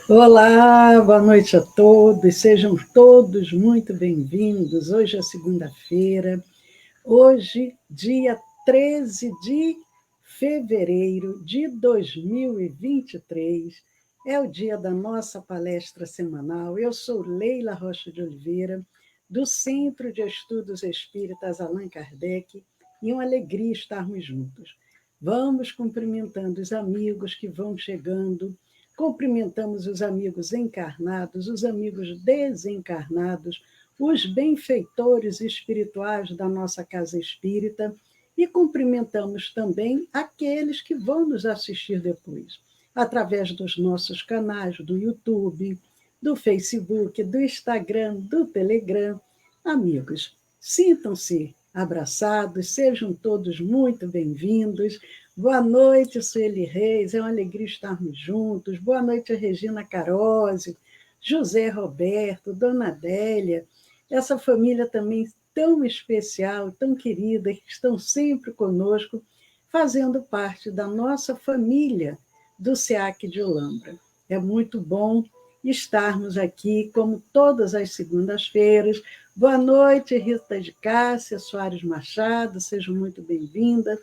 Olá, boa noite a todos, sejam todos muito bem-vindos. Hoje é segunda-feira, hoje, dia 13 de fevereiro de 2023, é o dia da nossa palestra semanal. Eu sou Leila Rocha de Oliveira, do Centro de Estudos Espíritas Allan Kardec, e uma alegria estarmos juntos. Vamos cumprimentando os amigos que vão chegando. Cumprimentamos os amigos encarnados, os amigos desencarnados, os benfeitores espirituais da nossa casa espírita e cumprimentamos também aqueles que vão nos assistir depois, através dos nossos canais do YouTube, do Facebook, do Instagram, do Telegram. Amigos, sintam-se abraçados, sejam todos muito bem-vindos. Boa noite, Sueli Reis, é uma alegria estarmos juntos. Boa noite, Regina Carozzi, José Roberto, Dona Adélia, essa família também tão especial, tão querida, que estão sempre conosco, fazendo parte da nossa família do SEAC de Olambra. É muito bom estarmos aqui, como todas as segundas-feiras. Boa noite, Rita de Cássia, Soares Machado, sejam muito bem-vindas.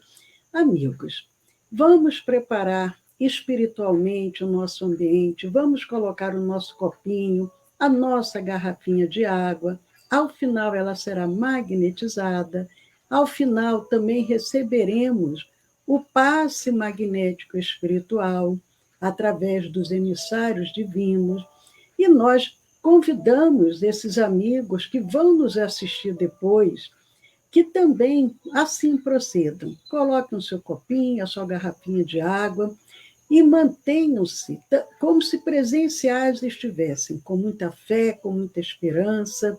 Amigos, vamos preparar espiritualmente o nosso ambiente, vamos colocar o nosso copinho, a nossa garrafinha de água. Ao final, ela será magnetizada. Ao final, também receberemos o passe magnético espiritual através dos emissários divinos. E nós convidamos esses amigos que vão nos assistir depois que também assim procedam. Coloquem o seu copinho, a sua garrafinha de água e mantenham-se como se presenciais estivessem, com muita fé, com muita esperança,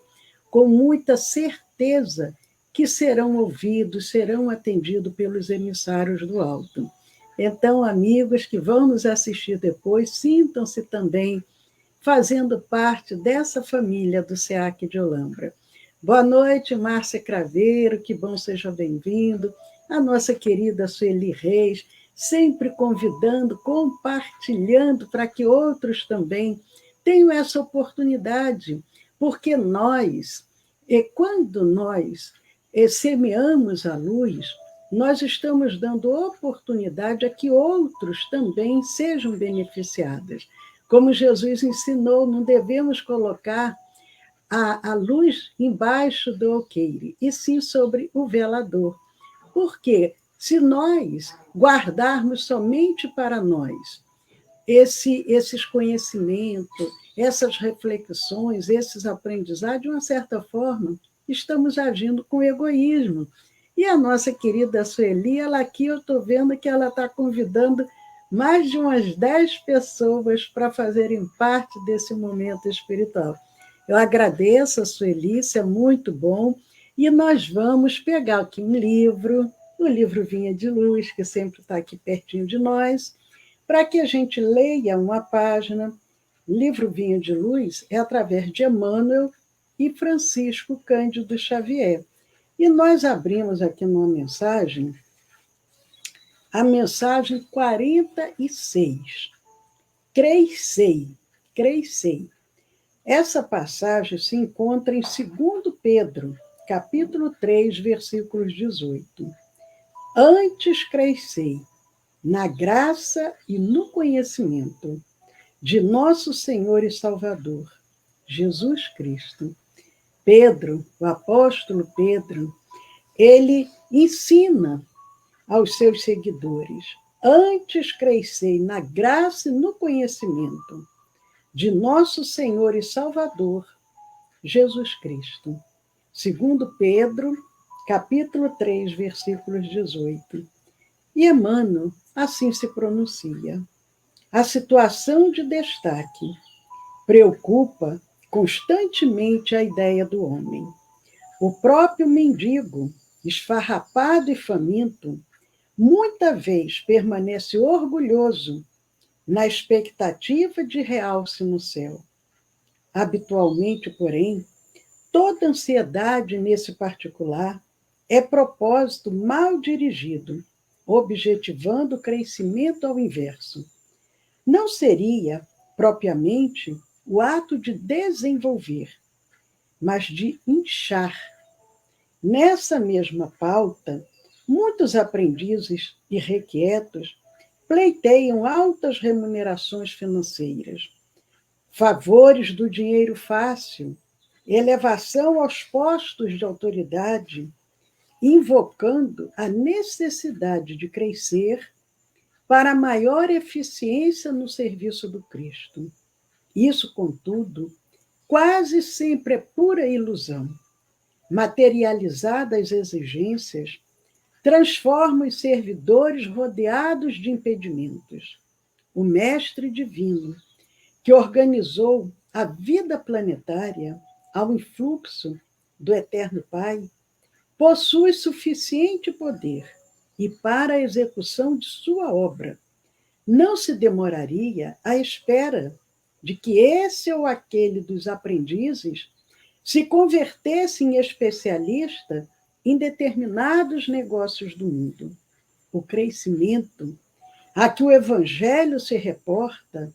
com muita certeza que serão ouvidos, serão atendidos pelos emissários do alto. Então, amigos que vão nos assistir depois, sintam-se também fazendo parte dessa família do SEAC de Olambra. Boa noite, Márcia Craveiro, que bom seja bem-vindo. A nossa querida Sueli Reis, sempre convidando, compartilhando para que outros também tenham essa oportunidade, porque quando nós semeamos a luz, nós estamos dando oportunidade a que outros também sejam beneficiados. Como Jesus ensinou, não devemos colocar a luz embaixo do alqueire, e sim sobre o velador. Porque se nós guardarmos somente para nós esses conhecimentos, essas reflexões, esses aprendizados, de uma certa forma, estamos agindo com egoísmo. E a nossa querida Sueli, ela aqui, eu estou vendo que ela está convidando mais de umas 10 pessoas para fazerem parte desse momento espiritual. Eu agradeço a Sueli, isso é muito bom, e nós vamos pegar aqui um livro, o livro Vinha de Luz, que sempre está aqui pertinho de nós, para que a gente leia uma página. O livro Vinha de Luz é através de Emmanuel e Francisco Cândido Xavier. E nós abrimos aqui numa mensagem, a mensagem 46. Crescei, crescei. Essa passagem se encontra em 2 Pedro, capítulo 3, versículos 18. Antes crescei na graça e no conhecimento de nosso Senhor e Salvador, Jesus Cristo. Pedro, o apóstolo Pedro, ele ensina aos seus seguidores: antes crescei na graça e no conhecimento de nosso Senhor e Salvador, Jesus Cristo. 2 Pedro, capítulo 3, versículos 18. E Emmanuel assim se pronuncia: a situação de destaque preocupa constantemente a ideia do homem. O próprio mendigo, esfarrapado e faminto, muita vez permanece orgulhoso na expectativa de realce no céu. Habitualmente, porém, toda ansiedade nesse particular é propósito mal dirigido, objetivando o crescimento ao inverso. Não seria propriamente o ato de desenvolver, mas de inchar. Nessa mesma pauta, muitos aprendizes irrequietos pleiteiam altas remunerações financeiras, favores do dinheiro fácil, elevação aos postos de autoridade, invocando a necessidade de crescer para maior eficiência no serviço do Cristo. Isso, contudo, quase sempre é pura ilusão. Materializadas exigências, transforma os servidores rodeados de impedimentos. O Mestre Divino, que organizou a vida planetária ao influxo do Eterno Pai, possui suficiente poder e, para a execução de sua obra, não se demoraria à espera de que esse ou aquele dos aprendizes se convertesse em especialista em determinados negócios do mundo. O crescimento a que o Evangelho se reporta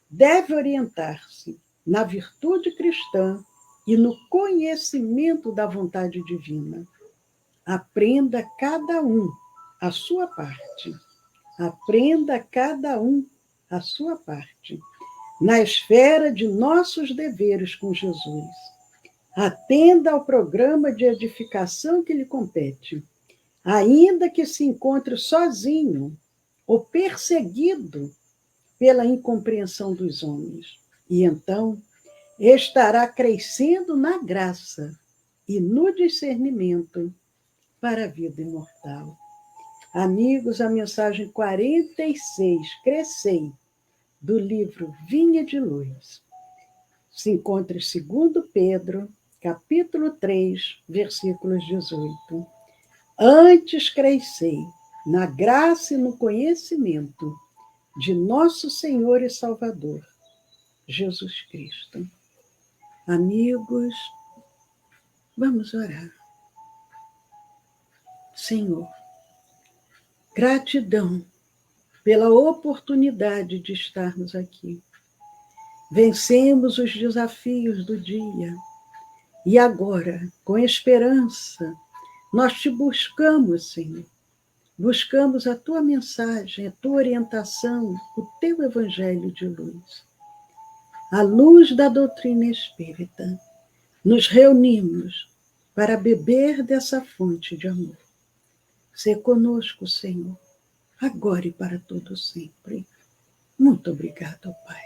deve orientar-se na virtude cristã e no conhecimento da vontade divina. Aprenda cada um a sua parte. Aprenda cada um a sua parte, na esfera de nossos deveres com Jesus. Atenda ao programa de edificação que lhe compete, ainda que se encontre sozinho ou perseguido pela incompreensão dos homens. E então estará crescendo na graça e no discernimento para a vida imortal. Amigos, a mensagem 46, Crescei, do livro Vinha de Luz, se encontra em 2 Pedro, capítulo 3, versículos 18. Antes crescei na graça e no conhecimento de nosso Senhor e Salvador, Jesus Cristo. Amigos, vamos orar. Senhor, gratidão pela oportunidade de estarmos aqui. Vencemos os desafios do dia e agora, com esperança, nós te buscamos, Senhor. Buscamos a tua mensagem, a tua orientação, o teu evangelho de luz. À luz da doutrina espírita, nos reunimos para beber dessa fonte de amor. Sê conosco, Senhor, agora e para todo sempre. Muito obrigado, Pai.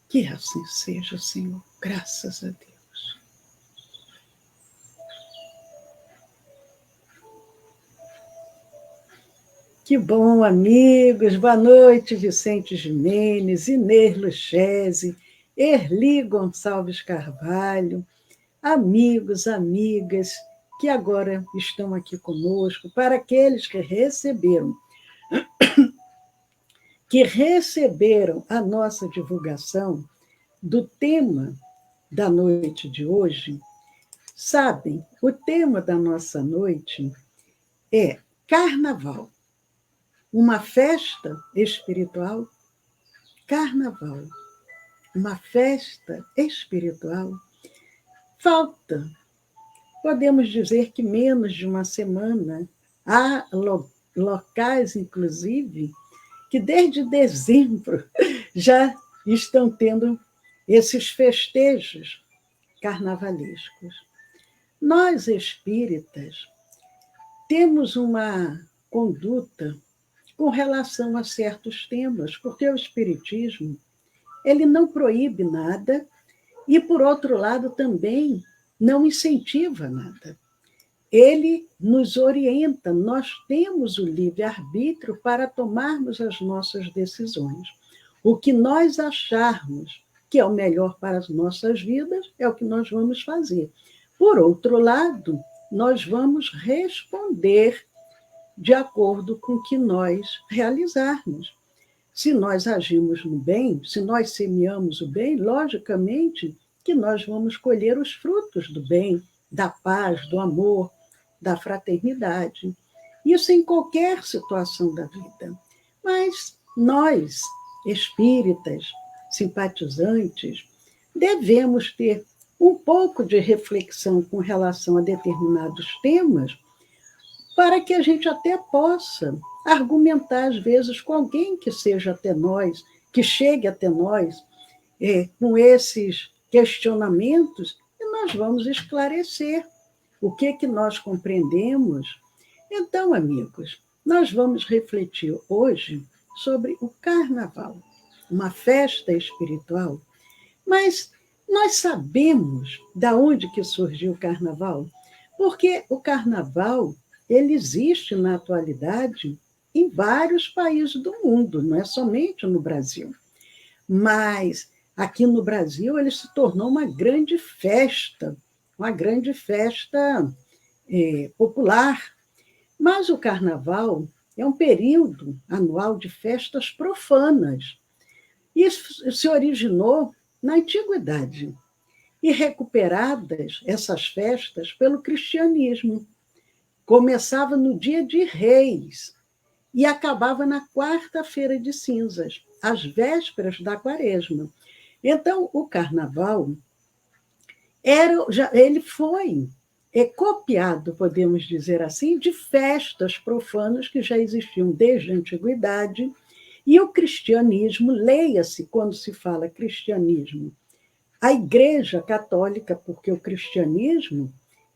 Que assim seja, Senhor. Graças a Deus. Que bom, amigos. Boa noite, Vicente Jimenez, Inês Luchese, Erli Gonçalves Carvalho, amigos, amigas que agora estão aqui conosco, para aqueles que receberam a nossa divulgação do tema da noite de hoje. Sabem, o tema da nossa noite é Carnaval. Uma festa espiritual? Carnaval. Uma festa espiritual? Falta, podemos dizer que menos de uma semana. Há locais, inclusive, que desde dezembro já estão tendo esses festejos carnavalescos. Nós, espíritas, temos uma conduta com relação a certos temas, porque o espiritismo ele não proíbe nada e, por outro lado, também não incentiva nada. Ele nos orienta, nós temos o livre-arbítrio para tomarmos as nossas decisões. O que nós acharmos que é o melhor para as nossas vidas é o que nós vamos fazer. Por outro lado, nós vamos responder de acordo com o que nós realizarmos. Se nós agimos no bem, se nós semeamos o bem, logicamente que nós vamos colher os frutos do bem, da paz, do amor, da fraternidade. Isso em qualquer situação da vida. Mas nós, espíritas, simpatizantes, devemos ter um pouco de reflexão com relação a determinados temas, para que a gente até possa argumentar, às vezes, com alguém que seja até nós, que chegue até nós, com esses questionamentos, e nós vamos esclarecer o que nós compreendemos. Então, amigos, nós vamos refletir hoje sobre o Carnaval, uma festa espiritual, mas nós sabemos de onde que surgiu o Carnaval, porque o Carnaval ele existe na atualidade em vários países do mundo, não é somente no Brasil. Mas aqui no Brasil ele se tornou uma grande festa popular. Mas o Carnaval é um período anual de festas profanas. Isso se originou na Antiguidade e recuperadas essas festas pelo cristianismo. Começava no dia de Reis e acabava na quarta-feira de cinzas, às vésperas da Quaresma. Então, o Carnaval ele foi copiado, podemos dizer assim, de festas profanas que já existiam desde a Antiguidade, e o cristianismo, leia-se quando se fala cristianismo, a Igreja Católica, porque o cristianismo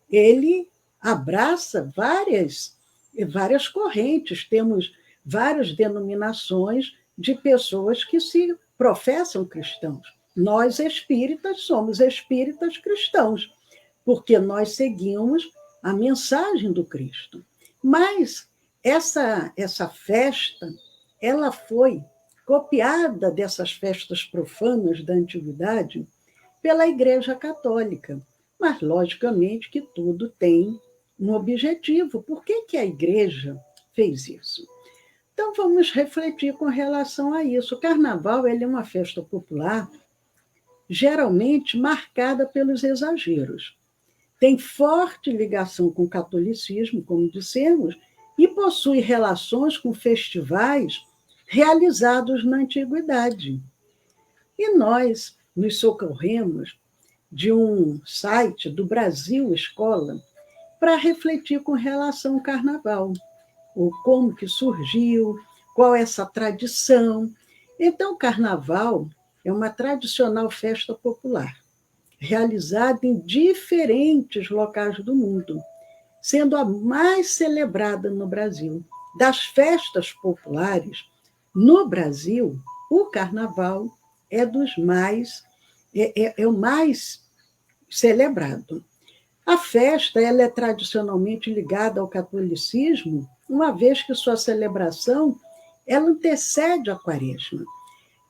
ele abraça várias correntes, temos várias denominações de pessoas que se professam cristãos. Nós, espíritas, somos espíritas cristãos, porque nós seguimos a mensagem do Cristo. Mas essa festa, ela foi copiada dessas festas profanas da antiguidade pela Igreja Católica. Mas, logicamente, que tudo tem um objetivo. Por que a Igreja fez isso? Então, vamos refletir com relação a isso. O Carnaval ele é uma festa popular geralmente marcada pelos exageros. Tem forte ligação com o catolicismo, como dissemos, e possui relações com festivais realizados na antiguidade. E nós nos socorremos de um site do Brasil Escola para refletir com relação ao Carnaval, ou como que surgiu, qual é essa tradição. Então, o Carnaval é uma tradicional festa popular, realizada em diferentes locais do mundo, sendo a mais celebrada no Brasil. Das festas populares, no Brasil, o Carnaval é o mais celebrado. A festa ela é tradicionalmente ligada ao catolicismo, uma vez que sua celebração ela antecede a Quaresma.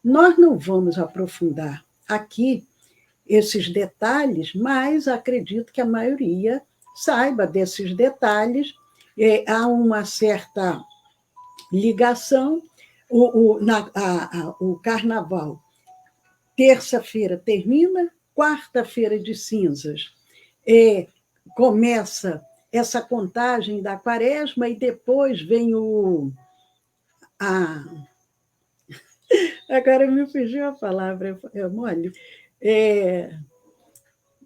Nós não vamos aprofundar aqui esses detalhes, mas acredito que a maioria saiba desses detalhes. Há uma certa ligação. O Carnaval, terça-feira termina, quarta-feira de cinzas começa essa contagem da Quaresma e depois vem agora me fugiu a palavra, é mole.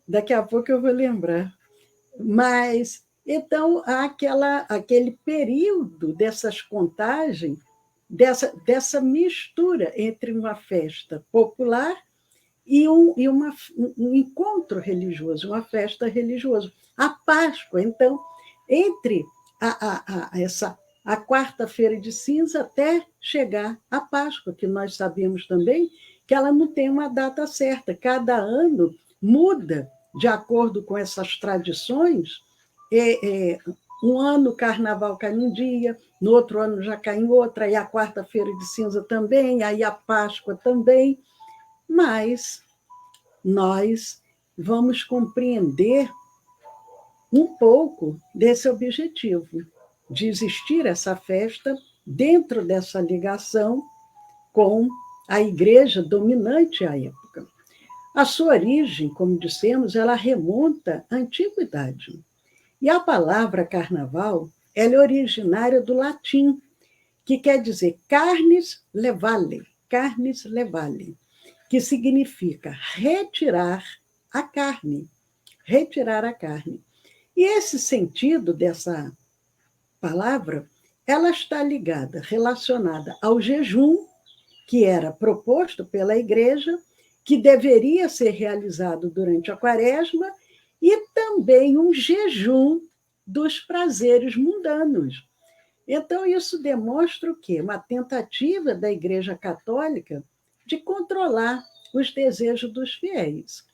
Daqui a pouco eu vou lembrar. Mas, então, há aquele período dessas contagens, dessa mistura entre uma festa popular e um encontro religioso, uma festa religiosa. A Páscoa, então, entre a quarta-feira de cinza até chegar a Páscoa, que nós sabemos também que ela não tem uma data certa. Cada ano muda de acordo com essas tradições. Um ano o carnaval cai num dia, no outro ano já cai em outra, aí a quarta-feira de cinza também, aí a Páscoa também. Mas nós vamos compreender um pouco desse objetivo, de existir essa festa dentro dessa ligação com a igreja dominante à época. A sua origem, como dissemos, ela remonta à antiguidade. E a palavra carnaval, ela é originária do latim, que quer dizer carnes levale, que significa retirar a carne. Retirar a carne. E esse sentido dessa palavra, ela está ligada, relacionada ao jejum, que era proposto pela igreja, que deveria ser realizado durante a quaresma, e também um jejum dos prazeres mundanos. Então, isso demonstra o quê? Uma tentativa da Igreja Católica de controlar os desejos dos fiéis.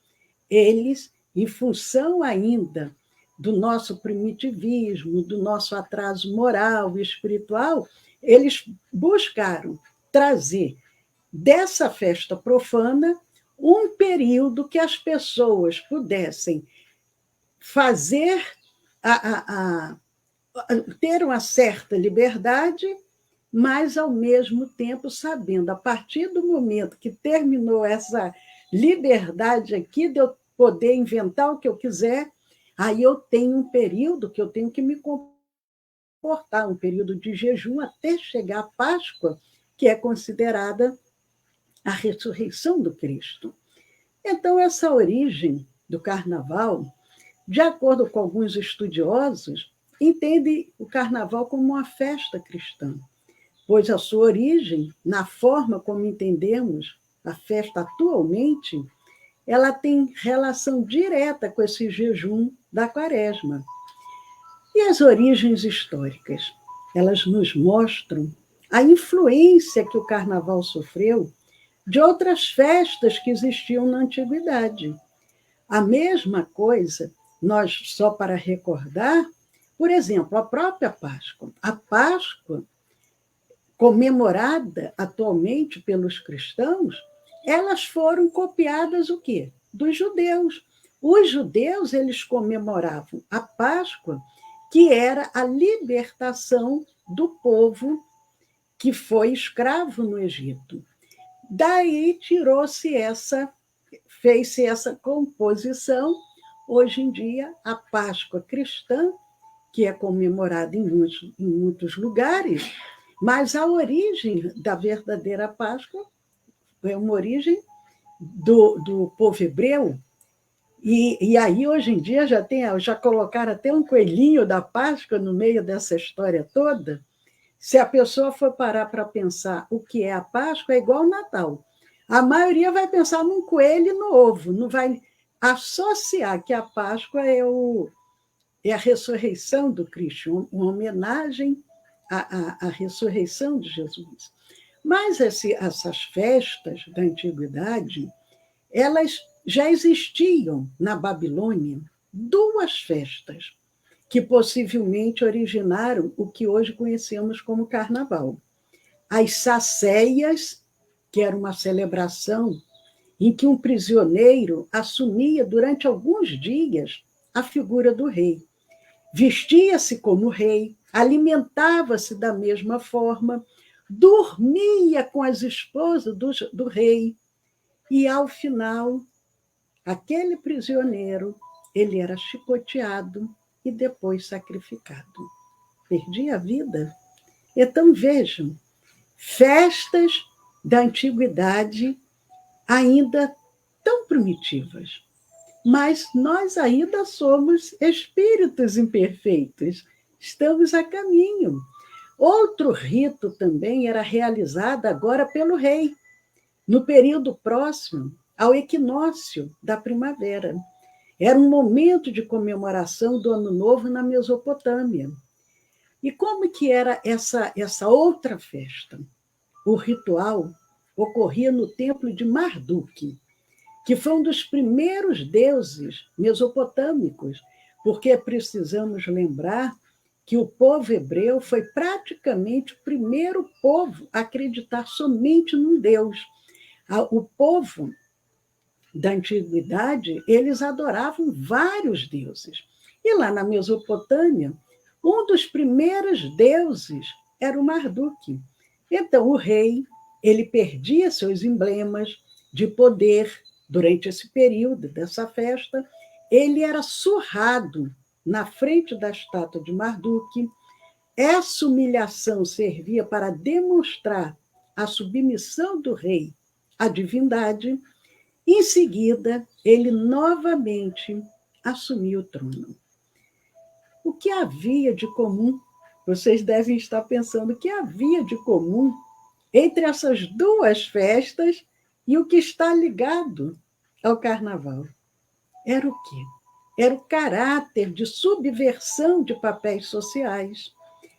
Eles, em função ainda do nosso primitivismo, do nosso atraso moral e espiritual, eles buscaram trazer dessa festa profana um período que as pessoas pudessem fazer ter uma certa liberdade, mas, ao mesmo tempo, sabendo, a partir do momento que terminou essa liberdade aqui, de eu poder inventar o que eu quiser, aí eu tenho um período que eu tenho que me comportar, um período de jejum até chegar a Páscoa, que é considerada a ressurreição do Cristo. Então, essa origem do carnaval, de acordo com alguns estudiosos, entende o carnaval como uma festa cristã, pois a sua origem, na forma como entendemos a festa atualmente, ela tem relação direta com esse jejum da quaresma. E as origens históricas? Elas nos mostram a influência que o carnaval sofreu de outras festas que existiam na antiguidade. A mesma coisa, nós, só para recordar, por exemplo, a própria Páscoa. A Páscoa, comemorada atualmente pelos cristãos, elas foram copiadas o quê? Dos judeus. Os judeus, eles comemoravam a Páscoa, que era a libertação do povo que foi escravo no Egito. Daí fez-se essa composição. Hoje em dia, a Páscoa cristã, que é comemorada em muitos lugares, mas a origem da verdadeira Páscoa é uma origem do povo hebreu. E aí, hoje em dia, já colocaram até um coelhinho da Páscoa no meio dessa história toda. Se a pessoa for parar para pensar o que é a Páscoa, é igual ao Natal. A maioria vai pensar num coelho e no ovo, não vai associar que a Páscoa é a ressurreição do Cristo, uma homenagem à ressurreição de Jesus. Mas essas festas da antiguidade, elas já existiam na Babilônia, duas festas que possivelmente originaram o que hoje conhecemos como carnaval. As sacéias, que era uma celebração em que um prisioneiro assumia durante alguns dias a figura do rei. Vestia-se como rei, alimentava-se da mesma forma, dormia com as esposas do rei, e, ao final, aquele prisioneiro, ele era chicoteado e depois sacrificado. Perdia a vida. Então, vejam, festas da antiguidade ainda tão primitivas, mas nós ainda somos espíritos imperfeitos, estamos a caminho. Outro rito também era realizado agora pelo rei, no período próximo ao equinócio da primavera. Era um momento de comemoração do Ano Novo na Mesopotâmia. E como que era essa outra festa? O ritual ocorria no templo de Marduk, que foi um dos primeiros deuses mesopotâmicos, porque precisamos lembrar que o povo hebreu foi praticamente o primeiro povo a acreditar somente num Deus. O povo da antiguidade, eles adoravam vários deuses. E lá na Mesopotâmia, um dos primeiros deuses era o Marduk. Então, o rei, ele perdia seus emblemas de poder durante esse período dessa festa. Ele era surrado na frente da estátua de Marduk. Essa humilhação servia para demonstrar a submissão do rei à divindade. Em seguida, ele novamente assumiu o trono. O que havia de comum? Vocês devem estar pensando o que havia de comum entre essas duas festas e o que está ligado ao carnaval. Era o quê? Era o caráter de subversão de papéis sociais,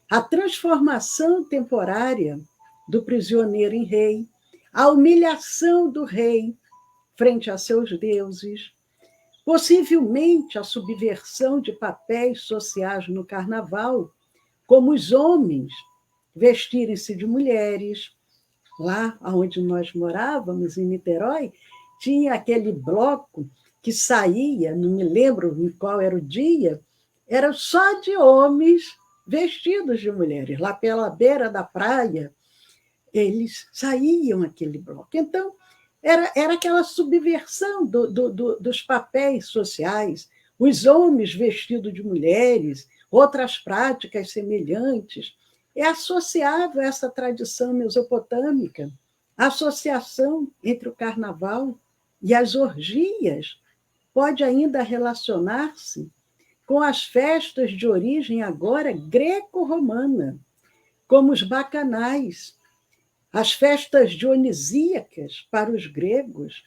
a transformação temporária do prisioneiro em rei, a humilhação do rei frente a seus deuses, possivelmente a subversão de papéis sociais no carnaval, como os homens vestirem-se de mulheres. Lá onde nós morávamos, em Niterói, tinha aquele bloco que saía, não me lembro em qual era o dia, era só de homens vestidos de mulheres. Lá pela beira da praia, eles saíam aquele bloco. Então, era aquela subversão dos papéis sociais, os homens vestidos de mulheres, outras práticas semelhantes. É associável a essa tradição mesopotâmica, a associação entre o carnaval e as orgias pode ainda relacionar-se com as festas de origem agora greco-romana, como os bacanais, as festas dionisíacas para os gregos.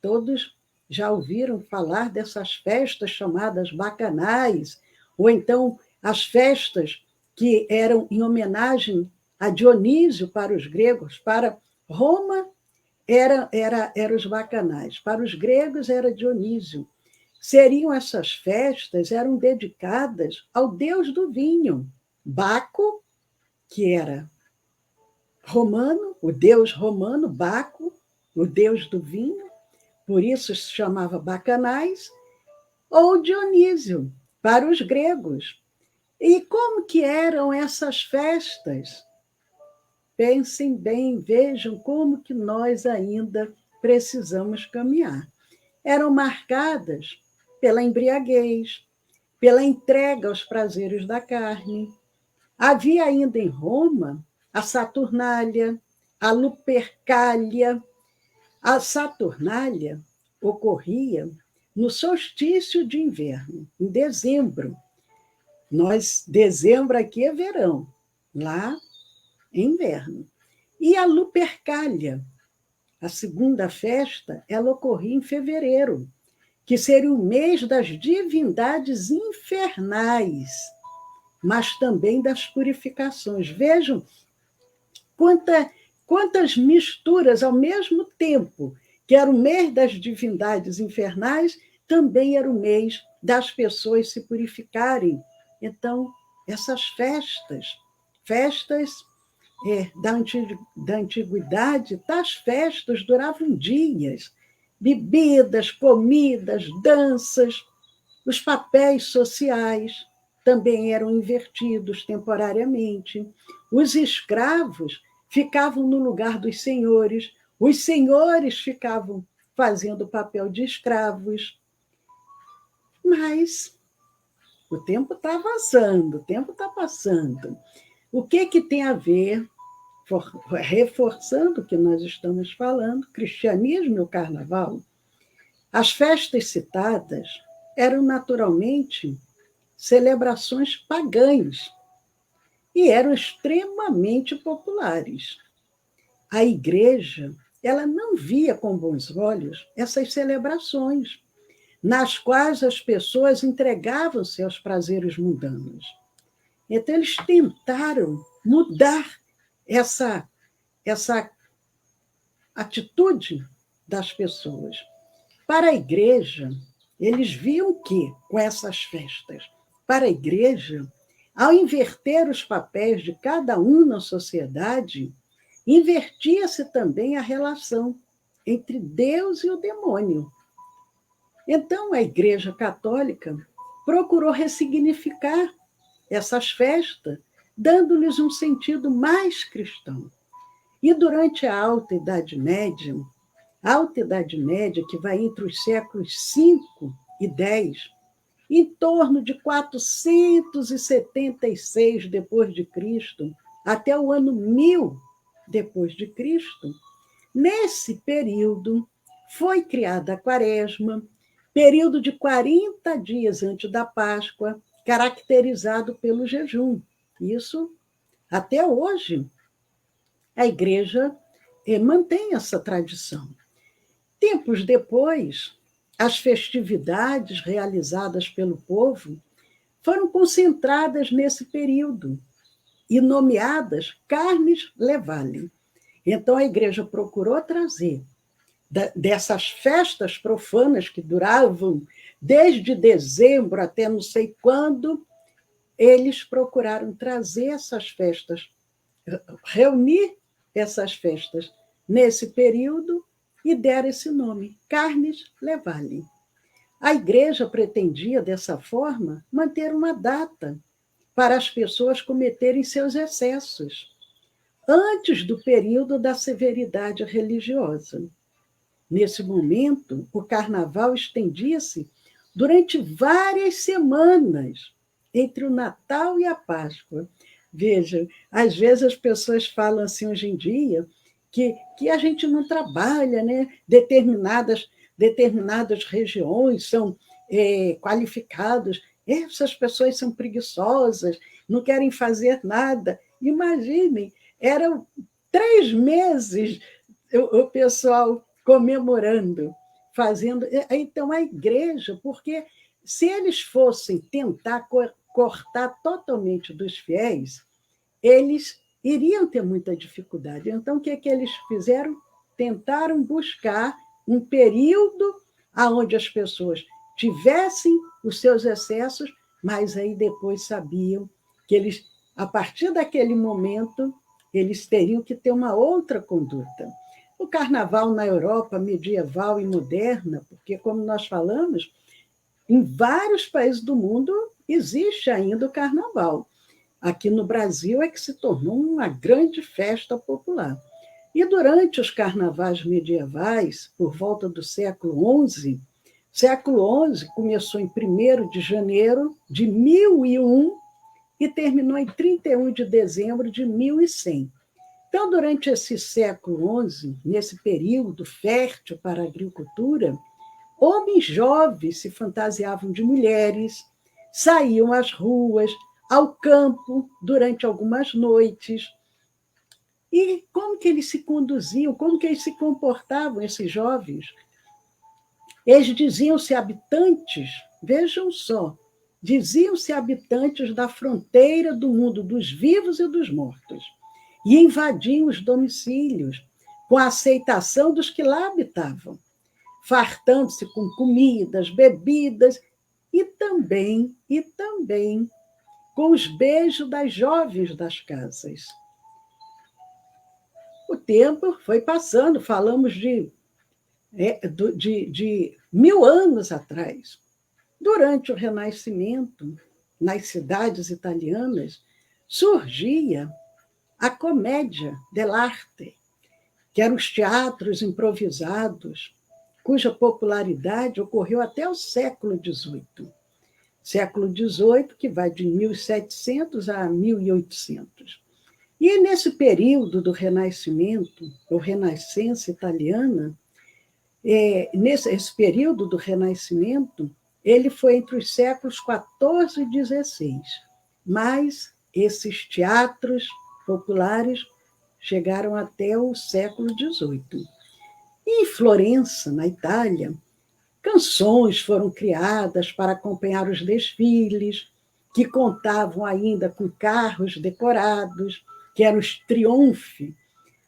Todos já ouviram falar dessas festas chamadas bacanais, ou então as festas que eram em homenagem a Dionísio para os gregos. Para Roma, era os bacanais. Para os gregos, era Dionísio. Essas festas eram dedicadas ao deus do vinho, Baco, que era romano, o deus romano, Baco, o deus do vinho, por isso se chamava bacanais, ou Dionísio, para os gregos. E como que eram essas festas? Pensem bem, vejam como que nós ainda precisamos caminhar. Eram marcadas pela embriaguez, pela entrega aos prazeres da carne. Havia ainda em Roma a Saturnália, a Lupercália. A Saturnália ocorria no solstício de inverno, em dezembro. Dezembro aqui é verão, lá é inverno. E a Lupercália, a segunda festa, ela ocorria em fevereiro, que seria o mês das divindades infernais, mas também das purificações. Vejam quantas misturas ao mesmo tempo, que era o mês das divindades infernais, também era o mês das pessoas se purificarem. Então, essas festas da antiguidade, tais festas duravam dias, bebidas, comidas, danças, os papéis sociais também eram invertidos temporariamente. Os escravos ficavam no lugar dos senhores, os senhores ficavam fazendo o papel de escravos. Mas o tempo está avançando, o tempo está passando. O que tem a ver, reforçando o que nós estamos falando, cristianismo e o carnaval? As festas citadas eram naturalmente celebrações pagãs e eram extremamente populares. A igreja, ela não via com bons olhos essas celebrações, nas quais as pessoas entregavam-se aos prazeres mundanos. Então, eles tentaram mudar essa atitude das pessoas. Para a igreja, eles viam o quê com essas festas? Para a igreja, ao inverter os papéis de cada um na sociedade, invertia-se também a relação entre Deus e o demônio. Então, a Igreja Católica procurou ressignificar essas festas, dando-lhes um sentido mais cristão. E durante a Alta Idade Média, que vai entre os séculos V e X, em torno de 476 depois de Cristo até o ano 1000 depois de Cristo, nesse período Foi criada a Quaresma, período de 40 dias antes da Páscoa, caracterizado pelo jejum. Isso, até hoje, a Igreja mantém essa tradição. Tempos depois, as festividades realizadas pelo povo foram concentradas nesse período e nomeadas carnes levale. Então, a Igreja procurou trazer dessas festas profanas que duravam desde dezembro até não sei quando, eles procuraram trazer essas festas, reunir essas festas nesse período e deram esse nome, carnes levale. A Igreja pretendia, dessa forma, manter uma data para as pessoas cometerem seus excessos, antes do período da severidade religiosa. Nesse momento, o carnaval estendia-se durante várias semanas, entre o Natal e a Páscoa. Veja, às vezes as pessoas falam assim hoje em dia que a gente não trabalha, né? Determinadas regiões são qualificadas, essas pessoas são preguiçosas, não querem fazer nada. Imaginem, eram 3 meses o pessoal comemorando, fazendo. Então, a igreja, porque se eles fossem tentar cortar totalmente dos fiéis, eles iriam ter muita dificuldade. Então, o que é que eles fizeram? Tentaram buscar um período onde as pessoas tivessem os seus excessos, mas aí depois sabiam que eles, a partir daquele momento, eles teriam que ter uma outra conduta. O carnaval na Europa medieval e moderna, porque, como nós falamos, em vários países do mundo existe ainda o carnaval. Aqui no Brasil é que se tornou uma grande festa popular. E durante os carnavais medievais, por volta do século XI começou em 1º de janeiro de 1001 e terminou em 31 de dezembro de 1100. Então, durante esse século XI, nesse período fértil para a agricultura, homens jovens se fantasiavam de mulheres, saíam às ruas, ao campo, durante algumas noites. E como que eles se conduziam, como que eles se comportavam, esses jovens? Eles diziam-se habitantes, vejam só, diziam-se habitantes da fronteira do mundo dos vivos e dos mortos, e invadiam os domicílios com a aceitação dos que lá habitavam, fartando-se com comidas, bebidas e também com os beijos das jovens das casas. O tempo foi passando, falamos de 1000 anos atrás. Durante o Renascimento, nas cidades italianas, surgia a comédia dell'arte, que eram os teatros improvisados, cuja popularidade ocorreu até o século XVIII. Século XVIII, que vai de 1700 a 1800. E nesse período do Renascimento, ou Renascença italiana, nesse período do Renascimento, ele foi entre os séculos XIV e XVI. Mas esses teatros populares chegaram até o século XVIII. E em Florença, na Itália, canções foram criadas para acompanhar os desfiles, que contavam ainda com carros decorados, que eram os triunfi.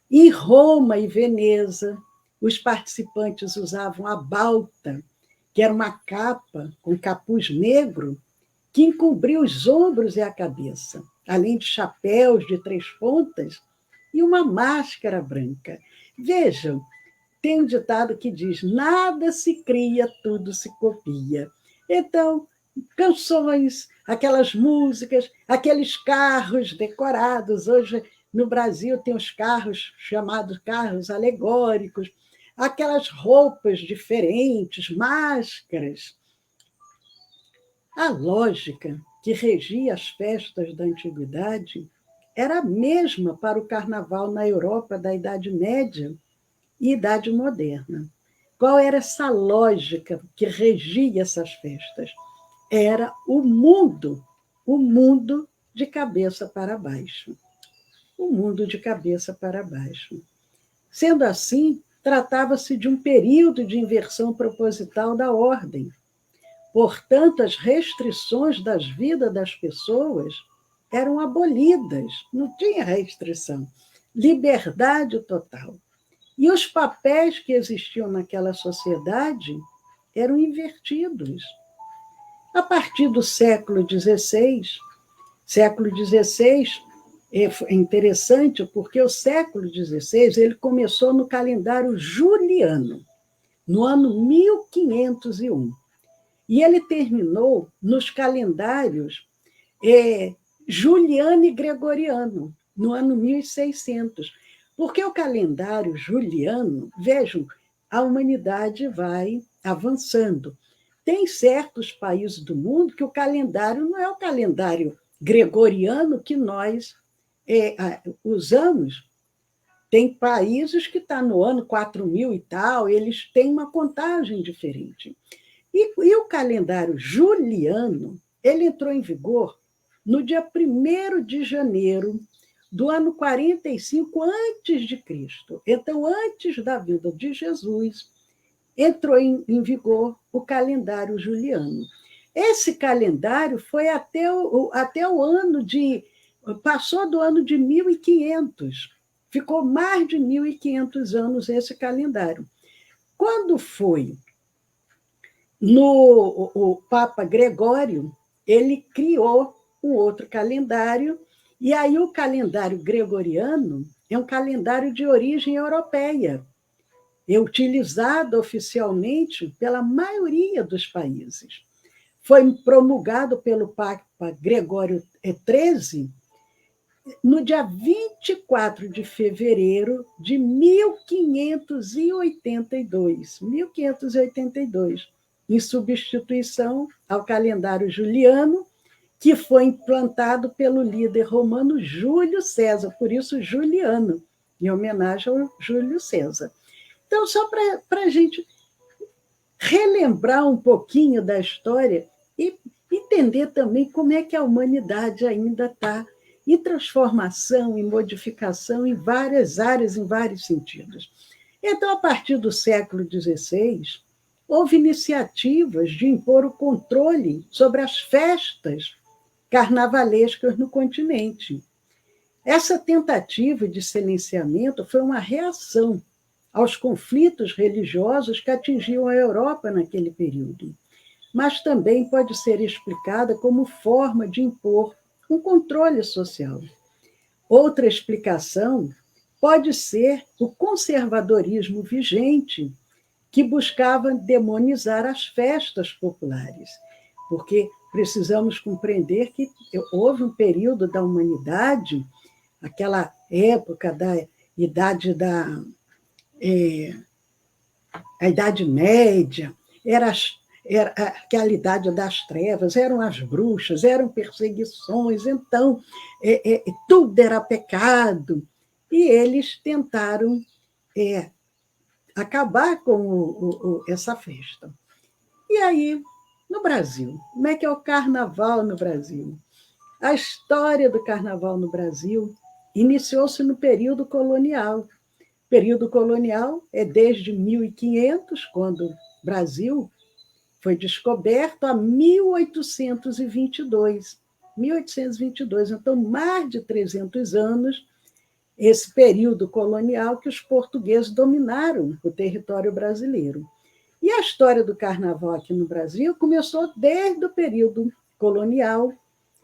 Em Roma e Veneza, os participantes usavam a balta, que era uma capa com capuz negro que encobria os ombros e a cabeça, além de chapéus de 3 pontas e uma máscara branca. Vejam, tem um ditado que diz: nada se cria, tudo se copia. Então, canções, aquelas músicas, aqueles carros decorados. Hoje, no Brasil, tem os carros chamados carros alegóricos, aquelas roupas diferentes, máscaras. A lógica que regia as festas da antiguidade era a mesma para o carnaval na Europa da Idade Média e Idade Moderna. Qual era essa lógica que regia essas festas? Era o mundo de cabeça para baixo. O mundo de cabeça para baixo. Sendo assim, tratava-se de um período de inversão proposital da ordem. Portanto, as restrições das vidas das pessoas eram abolidas, não tinha restrição. Liberdade total. E os papéis que existiam naquela sociedade eram invertidos. A partir do século XVI é interessante porque o século XVI ele começou no calendário juliano, no ano 1501, e ele terminou nos calendários juliano e gregoriano, no ano 1600. Porque o calendário juliano, vejam, a humanidade vai avançando. Tem certos países do mundo que o calendário não é o calendário gregoriano que nós usamos. Tem países que estão no ano 4000 e tal, eles têm uma contagem diferente. E o calendário juliano, ele entrou em vigor no dia 1º de janeiro do ano 45 antes de Cristo. Então, antes da vinda de Jesus, entrou em vigor o calendário juliano. Esse calendário foi até o ano de... Passou do ano de 1500. Ficou mais de 1500 anos esse calendário. Quando foi o Papa Gregório, ele criou um outro calendário, e aí o calendário gregoriano é um calendário de origem europeia, é utilizado oficialmente pela maioria dos países. Foi promulgado pelo Papa Gregório XIII no dia 24 de fevereiro de 1582, em substituição ao calendário juliano, que foi implantado pelo líder romano Júlio César, por isso Juliano, em homenagem ao Júlio César. Então, só para a gente relembrar um pouquinho da história e entender também como é que a humanidade ainda está em transformação, em modificação em várias áreas, em vários sentidos. Então, a partir do século XVI, houve iniciativas de impor o controle sobre as festas carnavalescas no continente. Essa tentativa de silenciamento foi uma reação aos conflitos religiosos que atingiam a Europa naquele período, mas também pode ser explicada como forma de impor um controle social. Outra explicação pode ser o conservadorismo vigente, que buscava demonizar as festas populares, porque precisamos compreender que houve um período da humanidade, aquela época da a Idade Média, era aquela idade das trevas, eram as bruxas, eram perseguições, então tudo era pecado, e eles tentaram acabar com essa festa. E aí, no Brasil, como é que é o carnaval no Brasil? A história do carnaval no Brasil iniciou-se no período colonial. O período colonial é desde 1500, quando o Brasil foi descoberto, a 1822. 1822, então, mais de 300 anos, esse período colonial que os portugueses dominaram o território brasileiro. E a história do carnaval aqui no Brasil começou desde o período colonial.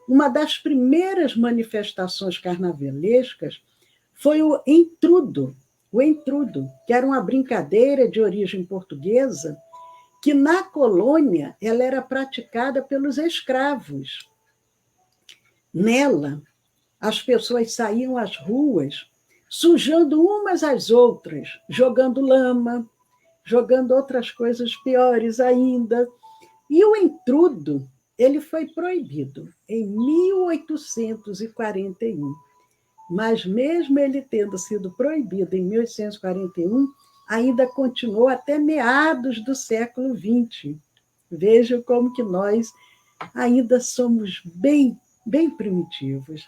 Uma das primeiras manifestações carnavalescas foi o entrudo, que era uma brincadeira de origem portuguesa, que na colônia ela era praticada pelos escravos. Nela, as pessoas saíam às ruas, sujando umas às outras, jogando lama, jogando outras coisas piores ainda. E o entrudo, ele foi proibido em 1841. Mas mesmo ele tendo sido proibido em 1841, ainda continuou até meados do século XX. Vejam como que nós ainda somos bem primitivos.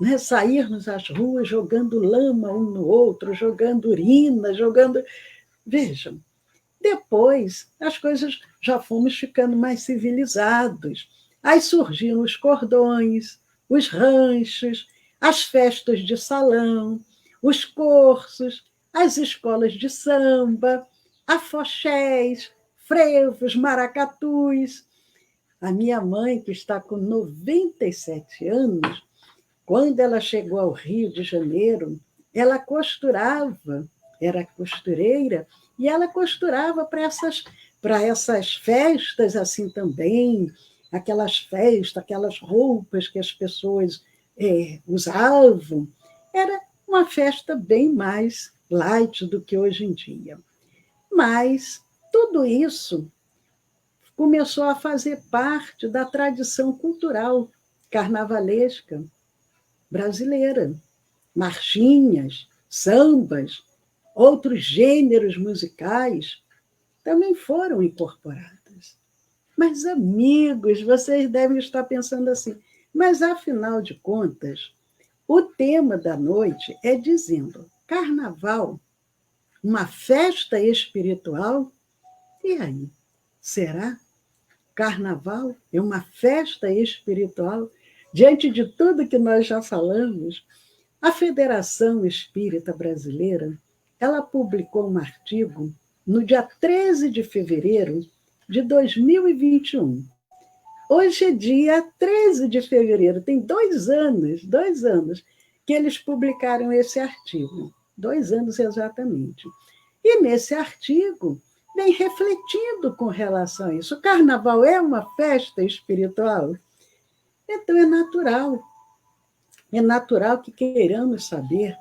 Né? Sairmos às ruas jogando lama um no outro, jogando urina, jogando... Vejam, depois as coisas já fomos ficando mais civilizados. Aí surgiram os cordões, os ranchos, as festas de salão, os cursos, as escolas de samba, afoxés, frevos, maracatus. A minha mãe, que está com 97 anos, quando ela chegou ao Rio de Janeiro, ela costurava, era costureira, e ela costurava para essas festas assim também, aquelas festas, aquelas roupas que as pessoas usavam. Era uma festa bem mais light do que hoje em dia. Mas tudo isso começou a fazer parte da tradição cultural carnavalesca brasileira. Marchinhas, sambas, outros gêneros musicais também foram incorporados. Mas, amigos, vocês devem estar pensando assim, mas, afinal de contas, o tema da noite é dizendo carnaval, uma festa espiritual? E aí, será? Carnaval é uma festa espiritual? Diante de tudo que nós já falamos, a Federação Espírita Brasileira, ela publicou um artigo no dia 13 de fevereiro de 2021. Hoje é dia 13 de fevereiro, tem 2 anos que eles publicaram esse artigo, 2 anos exatamente. E nesse artigo vem refletindo com relação a isso. O carnaval é uma festa espiritual? Então é natural que queiramos saber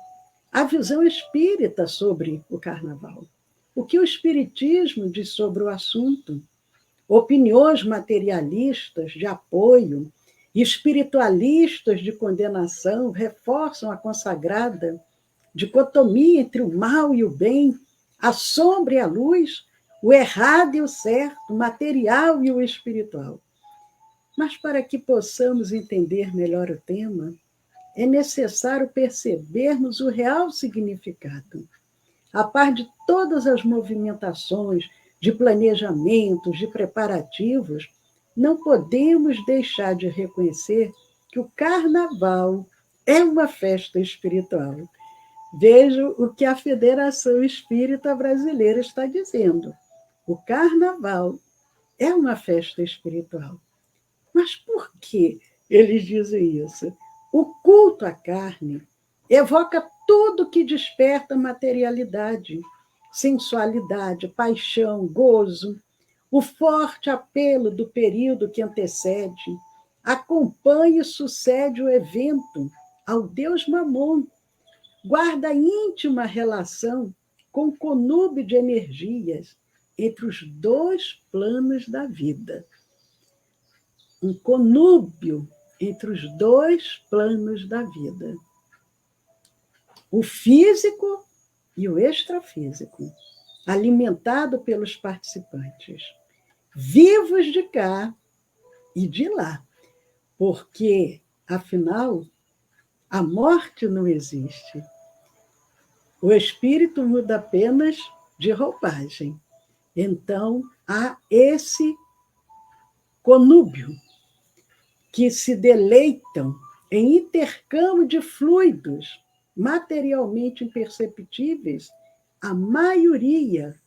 a visão espírita sobre o carnaval. O que o espiritismo diz sobre o assunto? Opiniões materialistas de apoio e espiritualistas de condenação reforçam a consagrada dicotomia entre o mal e o bem, a sombra e a luz, o errado e o certo, o material e o espiritual. Mas para que possamos entender melhor o tema, é necessário percebermos o real significado. A par de todas as movimentações de planejamentos, de preparativos, não podemos deixar de reconhecer que o carnaval é uma festa espiritual. Veja o que a Federação Espírita Brasileira está dizendo. O carnaval é uma festa espiritual. Mas por que eles dizem isso? O culto à carne evoca tudo que desperta materialidade, sensualidade, paixão, gozo. O forte apelo do período que antecede acompanha e sucede o evento ao deus Mamon. Guarda íntima relação com o conúbio de energias entre os 2 planos da vida. Um conúbio entre os 2 planos da vida. O físico e o extrafísico, alimentado pelos participantes, vivos de cá e de lá, porque, afinal, a morte não existe. O espírito muda apenas de roupagem. Então, há esse conúbio que se deleitam em intercâmbio de fluidos materialmente imperceptíveis, a maioria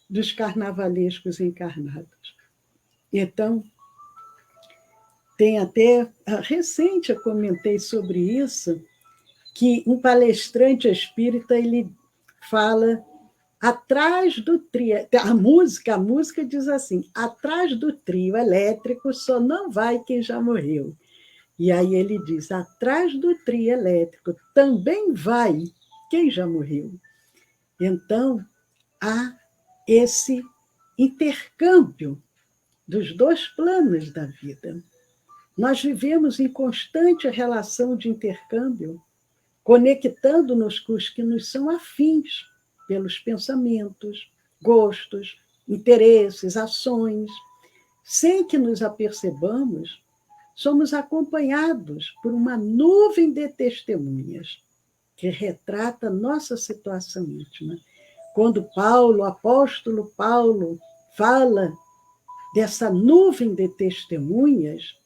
dos carnavalescos encarnados. Então, tem até, recente eu comentei sobre isso, que um palestrante espírita ele fala atrás do trio, a música diz assim, atrás do trio elétrico só não vai quem já morreu. E aí ele diz, atrás do trio elétrico também vai quem já morreu. Então, há esse intercâmbio dos 2 planos da vida. Nós vivemos em constante relação de intercâmbio, conectando-nos com os que nos são afins, pelos pensamentos, gostos, interesses, ações. Sem que nos apercebamos, somos acompanhados por uma nuvem de testemunhas que retrata nossa situação íntima. Quando Paulo, o apóstolo Paulo, fala dessa nuvem de testemunhas,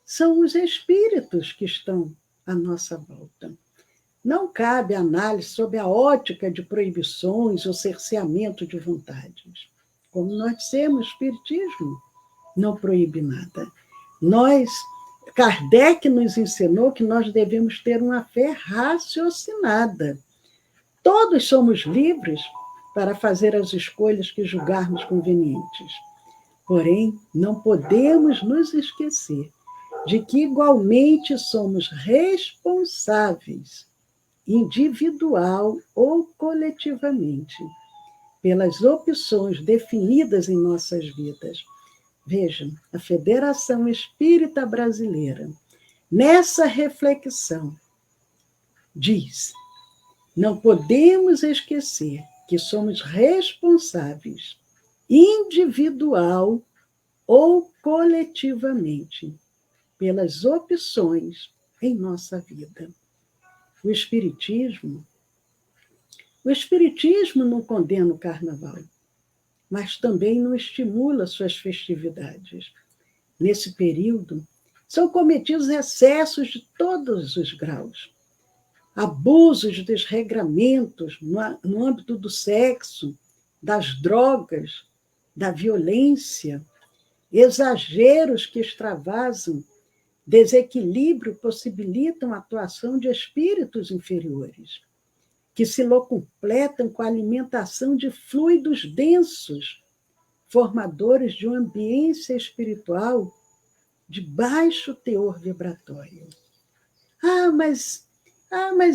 são os espíritos que estão à nossa volta. Não cabe análise sob a ótica de proibições ou cerceamento de vontades. Como nós dissemos, o Espiritismo não proíbe nada. Kardec nos ensinou que nós devemos ter uma fé raciocinada. Todos somos livres para fazer as escolhas que julgarmos convenientes. Porém, não podemos nos esquecer de que igualmente somos responsáveis, individual ou coletivamente, pelas opções definidas em nossas vidas. Vejam, a Federação Espírita Brasileira, nessa reflexão, diz: não podemos esquecer que somos responsáveis, individual ou coletivamente, pelas opções em nossa vida. O Espiritismo não condena o carnaval, mas também não estimula suas festividades. Nesse período, são cometidos excessos de todos os graus. Abusos, desregramentos no âmbito do sexo, das drogas, da violência, exageros que extravasam, desequilíbrio possibilitam a atuação de espíritos inferiores, que se locupletam com a alimentação de fluidos densos, formadores de uma ambiência espiritual de baixo teor vibratório. Mas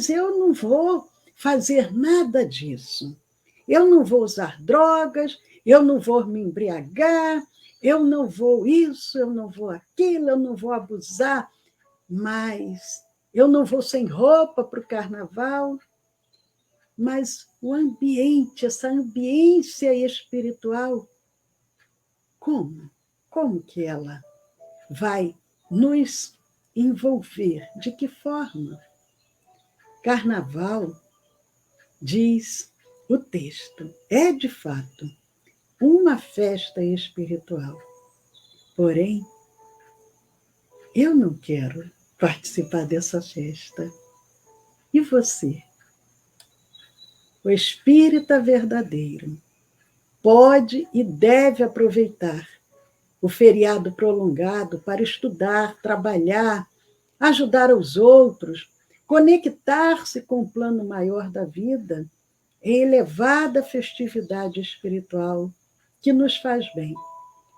eu não vou fazer nada disso. Eu não vou usar drogas, eu não vou me embriagar, eu não vou isso, eu não vou aquilo, eu não vou abusar, mas eu não vou sem roupa para o carnaval. Mas o ambiente, essa ambiência espiritual, como que ela vai nos envolver? De que forma? Carnaval, diz o texto, é de fato uma festa espiritual. Porém, eu não quero participar dessa festa. E você? O espírita verdadeiro pode e deve aproveitar o feriado prolongado para estudar, trabalhar, ajudar os outros, conectar-se com o plano maior da vida, em elevada festividade espiritual que nos faz bem,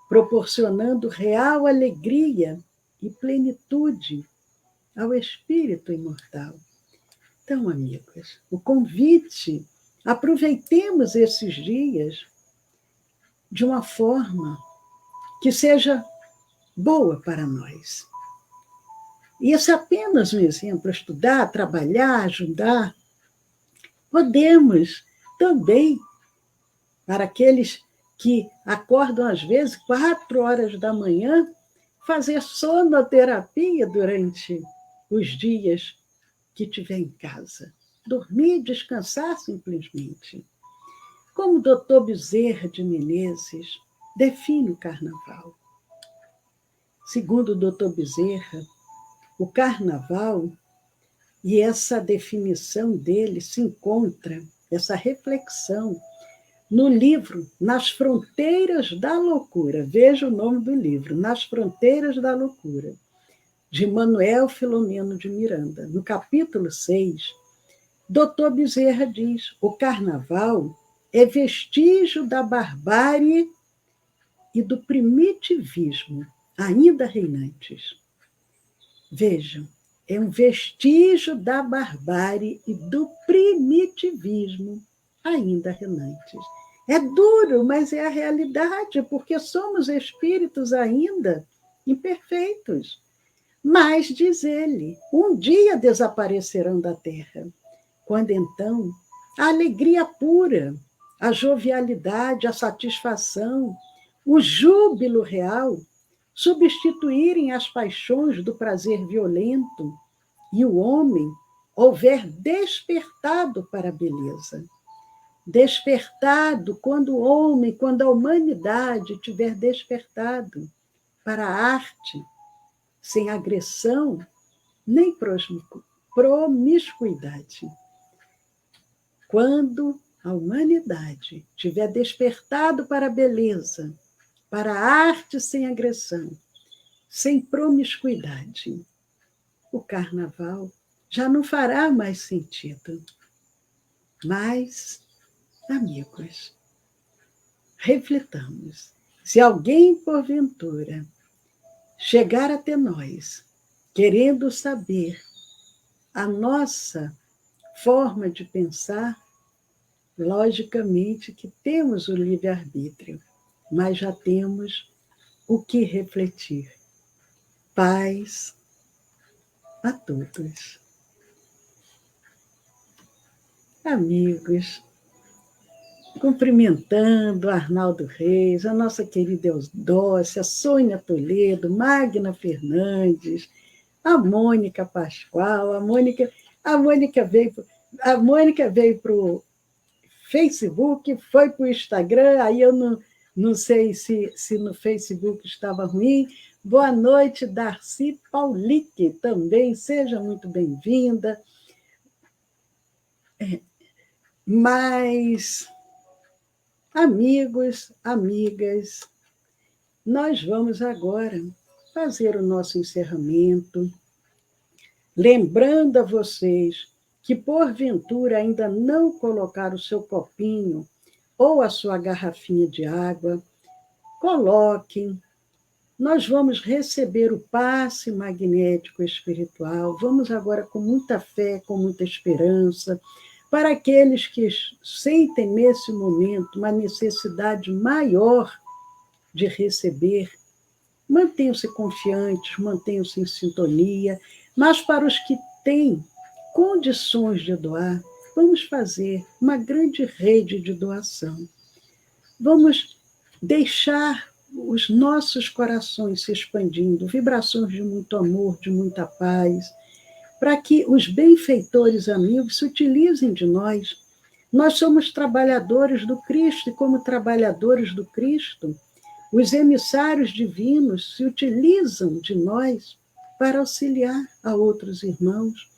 proporcionando real alegria e plenitude ao espírito imortal. Então, amigos, o convite, aproveitemos esses dias de uma forma que seja boa para nós. E esse é apenas um exemplo: estudar, trabalhar, ajudar. Podemos também, para aqueles que acordam às vezes 4 horas da manhã, fazer sonoterapia durante os dias que tiver em casa. Dormir, descansar simplesmente. Como o doutor Bezerra de Menezes define o carnaval. Segundo o doutor Bezerra, o carnaval, e essa definição dele se encontra, essa reflexão, no livro Nas Fronteiras da Loucura. Veja o nome do livro, Nas Fronteiras da Loucura, de Manuel Filomeno de Miranda. No capítulo 6, doutor Bezerra diz: o carnaval é vestígio da barbárie e do primitivismo ainda reinantes. Vejam, é um vestígio da barbárie e do primitivismo ainda reinantes. É duro, mas é a realidade, porque somos espíritos ainda imperfeitos. Mas, diz ele, um dia desaparecerão da Terra, quando então a alegria pura, a jovialidade, a satisfação, o júbilo real, substituírem as paixões do prazer violento e o homem houver despertado para a beleza. Despertado quando o homem, quando a humanidade tiver despertado para a arte, sem agressão nem promiscuidade. Quando a humanidade tiver despertado para a beleza, para a arte sem agressão, sem promiscuidade, o carnaval já não fará mais sentido. Mas, amigos, reflitamos. Se alguém, porventura, chegar até nós, querendo saber a nossa forma de pensar, logicamente que temos o livre-arbítrio, mas já temos o que refletir. Paz a todos. Amigos, cumprimentando Arnaldo Reis, a nossa querida Eudócia, a Sônia Toledo, Magna Fernandes, a Mônica Pascoal, a Mônica veio para o Facebook, foi para o Instagram, aí eu não sei se no Facebook estava ruim. Boa noite, Darcy Paulique, também, seja muito bem-vinda. Mas, amigos, amigas, nós vamos agora fazer o nosso encerramento, lembrando a vocês que, porventura, ainda não colocaram o seu copinho ou a sua garrafinha de água, coloquem. Nós vamos receber o passe magnético espiritual. Vamos agora com muita fé, com muita esperança, para aqueles que sentem nesse momento uma necessidade maior de receber. Mantenham-se confiantes, mantenham-se em sintonia, mas para os que têm condições de doar, vamos fazer uma grande rede de doação. Vamos deixar os nossos corações se expandindo, vibrações de muito amor, de muita paz, para que os benfeitores amigos se utilizem de nós. Nós somos trabalhadores do Cristo, e como trabalhadores do Cristo, os emissários divinos se utilizam de nós para auxiliar a outros irmãos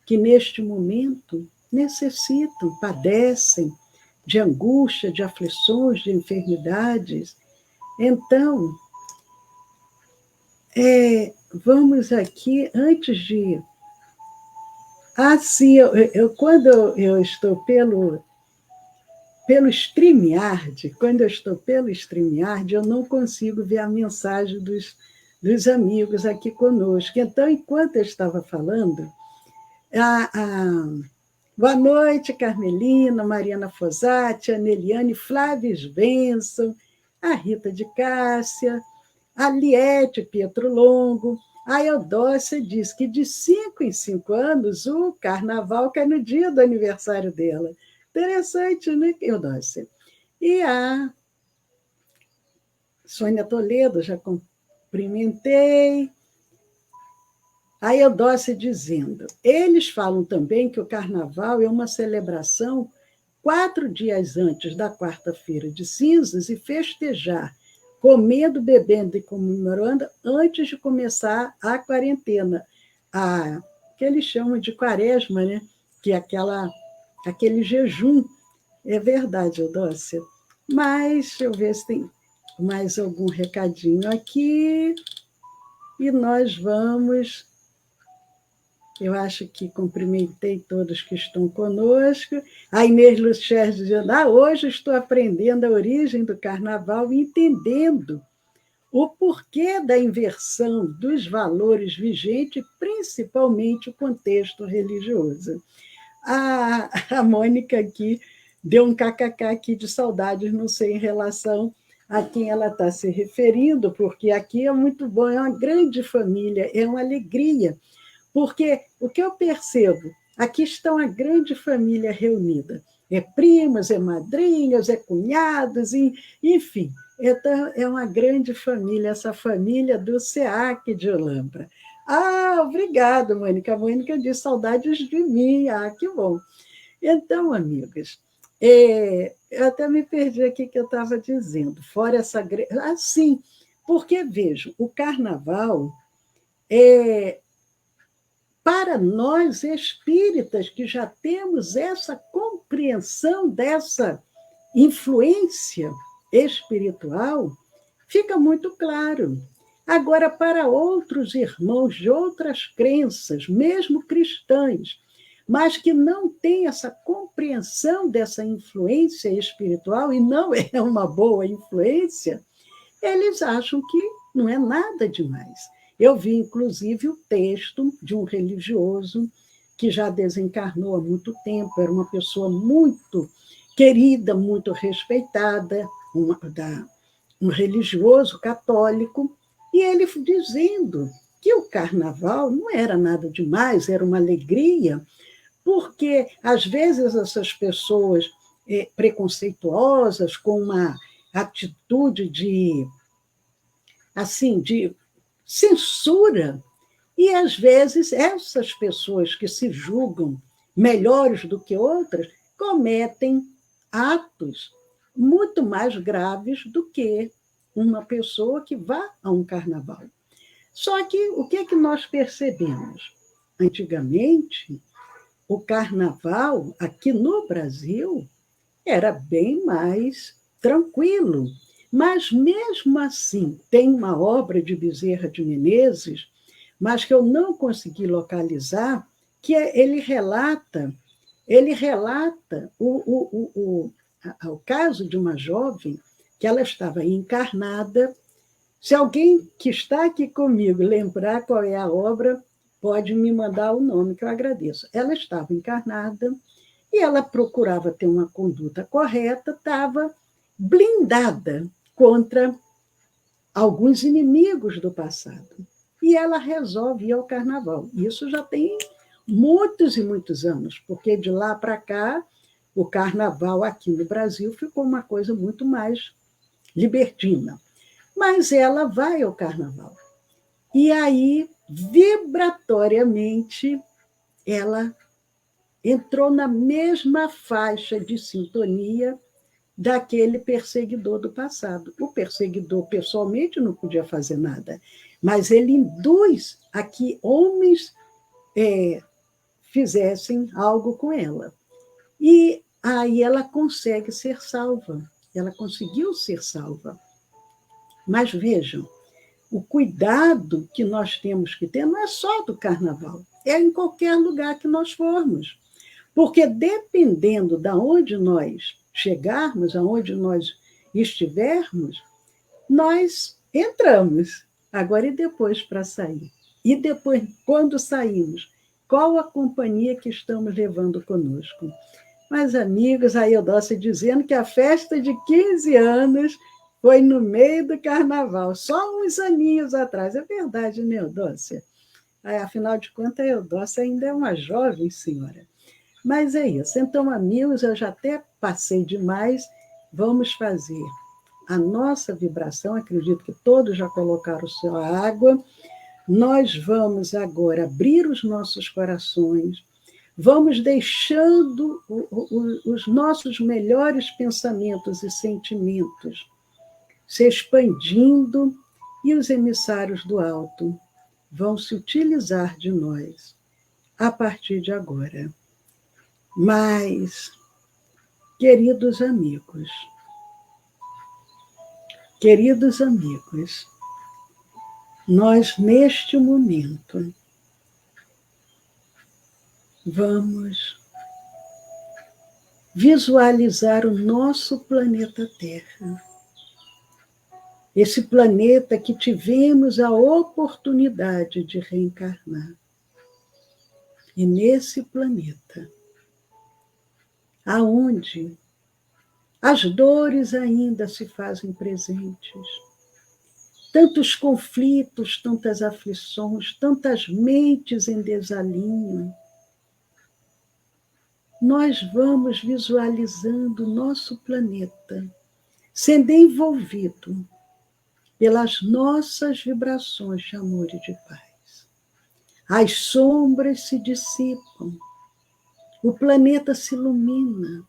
que, neste momento, necessitam, padecem de angústia, de aflições, de enfermidades. Então, vamos aqui, antes de... sim, quando eu estou pelo StreamYard, eu não consigo ver a mensagem dos amigos aqui conosco. Então, enquanto eu estava falando, boa noite, Carmelina, Mariana Fosati, a Neliane, Flávia Svensson, a Rita de Cássia, a Liete Pietro Longo. A Eudócia diz que de 5 em 5 anos o carnaval cai no dia do aniversário dela. Interessante, né, Eudócia? E a Sônia Toledo, já cumprimentei. A Eudócia dizendo, eles falam também que o carnaval é uma celebração 4 dias antes da quarta-feira de cinzas e festejar, comendo, bebendo e comemorando antes de começar a quarentena, que eles chamam de quaresma, né? Que é aquele jejum. É verdade, Eudócia. Mas, deixa eu ver se tem mais algum recadinho aqui. E nós vamos... Eu acho que cumprimentei todos que estão conosco. A Inês Lucher dizendo, hoje estou aprendendo a origem do carnaval e entendendo o porquê da inversão dos valores vigentes, principalmente o contexto religioso. A Mônica aqui deu um kkk aqui de saudades, não sei em relação a quem ela está se referindo, porque aqui é muito bom, é uma grande família, é uma alegria. Porque o que eu percebo, aqui está uma grande família reunida. É primos, é madrinhas, é cunhados, enfim. Então, é uma grande família, essa família do SEAC de Olambra. Ah, obrigada, Mônica. A Mônica disse saudades de mim. Ah, que bom. Então, amigos, eu até me perdi aqui que eu estava dizendo. Fora essa... sim, porque, vejo, o carnaval é, para nós espíritas que já temos essa compreensão dessa influência espiritual, fica muito claro. Agora, para outros irmãos de outras crenças, mesmo cristãs, mas que não têm essa compreensão dessa influência espiritual, e não é uma boa influência, eles acham que não é nada demais. Eu vi, inclusive, o texto de um religioso que já desencarnou há muito tempo, era uma pessoa muito querida, muito respeitada, um religioso católico, e ele dizendo que o carnaval não era nada demais, era uma alegria, porque, às vezes, essas pessoas preconceituosas, com uma atitude de censura, e, às vezes, essas pessoas que se julgam melhores do que outras cometem atos muito mais graves do que uma pessoa que vá a um carnaval. Só que o que é que nós percebemos? Antigamente, o carnaval aqui no Brasil era bem mais tranquilo. Mas, mesmo assim, tem uma obra de Bezerra de Menezes, mas que eu não consegui localizar, que ele relata o caso de uma jovem que ela estava encarnada. Se alguém que está aqui comigo lembrar qual é a obra, pode me mandar o nome, que eu agradeço. Ela estava encarnada e ela procurava ter uma conduta correta, estava blindada contra alguns inimigos do passado. E ela resolve ir ao carnaval. Isso já tem muitos e muitos anos, porque de lá para cá, o carnaval aqui no Brasil ficou uma coisa muito mais libertina. Mas ela vai ao carnaval. E aí, vibratoriamente, ela entrou na mesma faixa de sintonia daquele perseguidor do passado. O perseguidor, pessoalmente, não podia fazer nada, mas ele induz a que homens fizessem algo com ela. E aí ela consegue ser salva. Ela conseguiu ser salva. Mas vejam, o cuidado que nós temos que ter não é só do carnaval, é em qualquer lugar que nós formos. Porque dependendo de onde nós chegarmos, aonde nós estivermos, nós entramos. Agora, e depois para sair? E depois, quando saímos, qual a companhia que estamos levando conosco? Mas, amigos, a Eudócia dizendo que a festa de 15 anos foi no meio do carnaval, só uns aninhos atrás. É verdade, né, Eudócia? Afinal de contas, a Eudócia ainda é uma jovem senhora. Mas é isso. Então, amigos, eu já até passei demais. Vamos fazer a nossa vibração. Acredito que todos já colocaram sua água. Nós vamos agora abrir os nossos corações. Vamos deixando os nossos melhores pensamentos e sentimentos se expandindo, e os emissários do alto vão se utilizar de nós a partir de agora. Mas, queridos amigos, nós, neste momento, vamos visualizar o nosso planeta Terra. Esse planeta que tivemos a oportunidade de reencarnar. E nesse planeta, aonde as dores ainda se fazem presentes, tantos conflitos, tantas aflições, tantas mentes em desalinho, nós vamos visualizando o nosso planeta sendo envolvido pelas nossas vibrações de amor e de paz. As sombras se dissipam, o planeta se ilumina,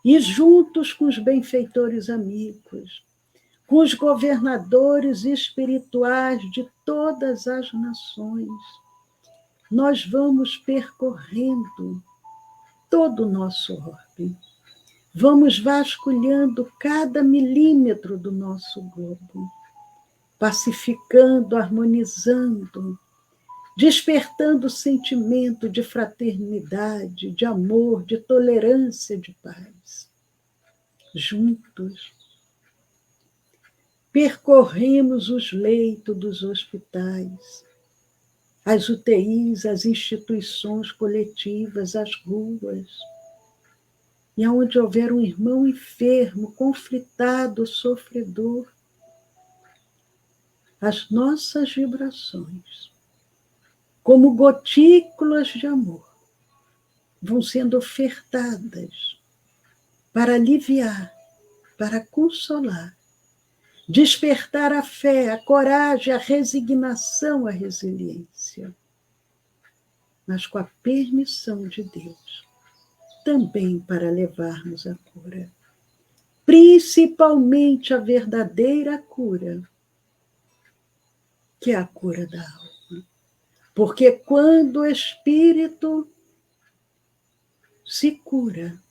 e juntos com os benfeitores amigos, com os governadores espirituais de todas as nações, nós vamos percorrendo todo o nosso orbe. Vamos vasculhando cada milímetro do nosso globo, pacificando, harmonizando, despertando o sentimento de fraternidade, de amor, de tolerância, de paz. Juntos, percorremos os leitos dos hospitais, as UTIs, as instituições coletivas, as ruas. E aonde houver um irmão enfermo, conflitado, sofredor, as nossas vibrações, como gotículas de amor, vão sendo ofertadas para aliviar, para consolar, despertar a fé, a coragem, a resignação, a resiliência. Mas com a permissão de Deus, também para levarmos a cura. Principalmente a verdadeira cura, que é a cura da alma. Porque quando o espírito se cura,